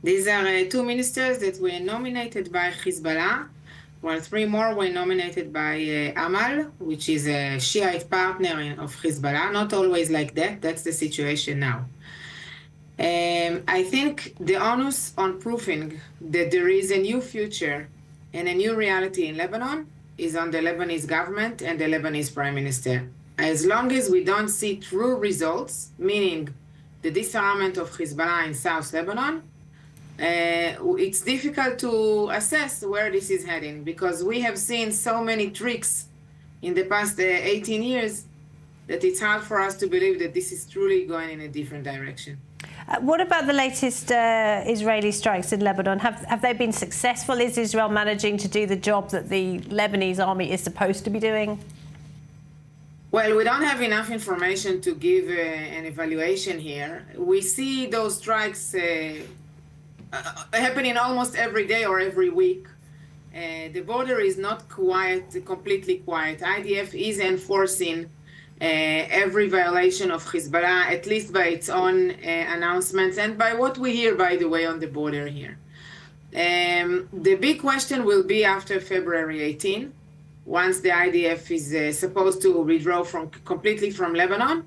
These are two ministers that were nominated by Hezbollah, while three more were nominated by Amal, which is a Shiite partner of Hezbollah. Not always like that. That's the situation now. I think the onus on proving that there is a new future and a new reality in Lebanon is on the Lebanese government and the Lebanese prime minister. As long as we don't see true results, meaning the disarmament of Hezbollah in South Lebanon, it's difficult to assess where this is heading, because we have seen so many tricks in the past 18 years that it's hard for us to believe that this is truly going in a different direction. What about the latest Israeli strikes in Lebanon? Have they been successful? Is Israel managing to do the job that the Lebanese army is supposed to be doing? Well, we don't have enough information to give an evaluation here. We see those strikes happening almost every day or every week. The border is not completely quiet. IDF is enforcing every violation of Hezbollah, at least by its own announcements and by what we hear, by the way, on the border here. The big question will be after February 18, once the IDF is supposed to withdraw completely from Lebanon.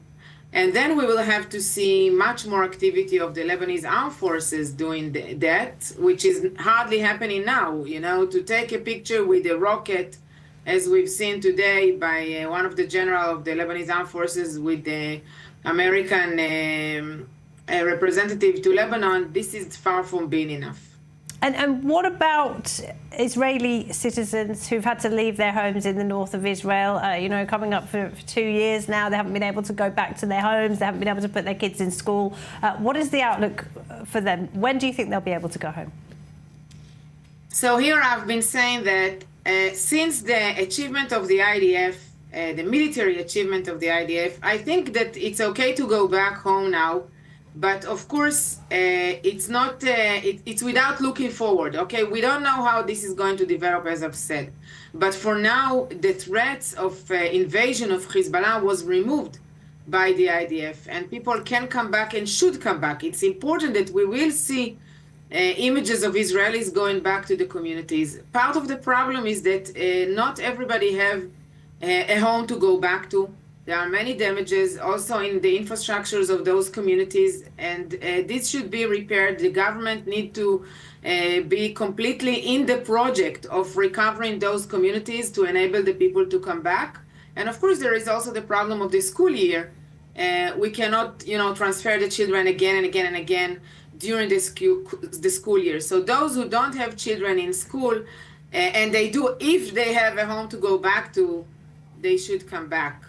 And then we will have to see much more activity of the Lebanese armed forces doing that, which is hardly happening now. You know, to take a picture with a rocket, as we've seen today by one of the general of the Lebanese armed forces with the American representative to Lebanon, this is far from being enough. And what about Israeli citizens who've had to leave their homes in the north of Israel, coming up for 2 years now? They haven't been able to go back to their homes. They haven't been able to put their kids in school. What is the outlook for them? When do you think they'll be able to go home? So here I've been saying that since the achievement of the IDF, the military achievement of the IDF, I think that it's okay to go back home now. But of course, it's not. It's without looking forward. Okay, we don't know how this is going to develop, as I've said. But for now, the threats of invasion of Hezbollah was removed by the IDF, and people can come back and should come back. It's important that we will see images of Israelis going back to the communities. Part of the problem is that not everybody have a home to go back to. There are many damages also in the infrastructures of those communities, and this should be repaired. The government need to be completely in the project of recovering those communities to enable the people to come back. And of course, there is also the problem of the school year. We cannot, transfer the children again and again and again during the school year. So those who don't have children in school, and they do, if they have a home to go back to, they should come back.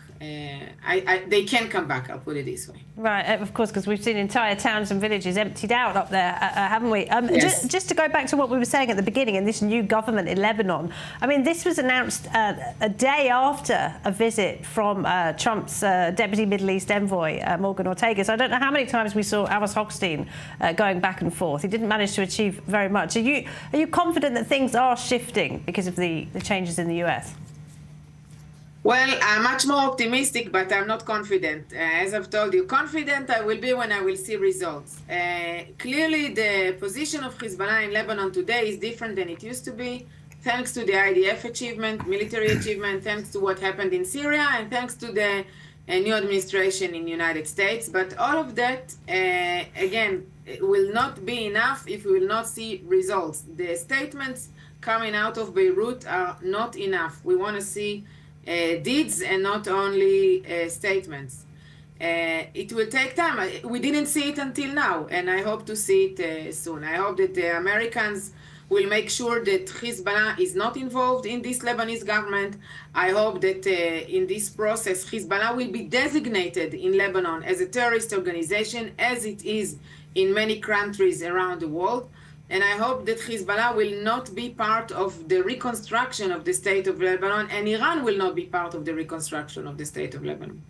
They can come back, I'll put it this way. Right, of course, because we've seen entire towns and villages emptied out up there, haven't we? Yes. Just to go back to what we were saying at the beginning, and this new government in Lebanon, I mean, this was announced a day after a visit from Trump's Deputy Middle East Envoy, Morgan Ortega. So I don't know how many times we saw Amos Hochstein going back and forth. He didn't manage to achieve very much. Are you confident that things are shifting because of the changes in the US? Well, I'm much more optimistic, but I'm not confident. As I've told you, confident I will be when I will see results. Clearly, the position of Hezbollah in Lebanon today is different than it used to be, thanks to the IDF achievement, military achievement, thanks to what happened in Syria, and thanks to the new administration in the United States. But all of that, again, will not be enough if we will not see results. The statements coming out of Beirut are not enough. We want to see deeds and not only statements. It will take time. We didn't see it until now, and I hope to see it soon. I hope that the Americans will make sure that Hezbollah is not involved in this Lebanese government. I hope that in this process, Hezbollah will be designated in Lebanon as a terrorist organization, as it is in many countries around the world. And I hope that Hezbollah will not be part of the reconstruction of the state of Lebanon, and Iran will not be part of the reconstruction of the state of Lebanon.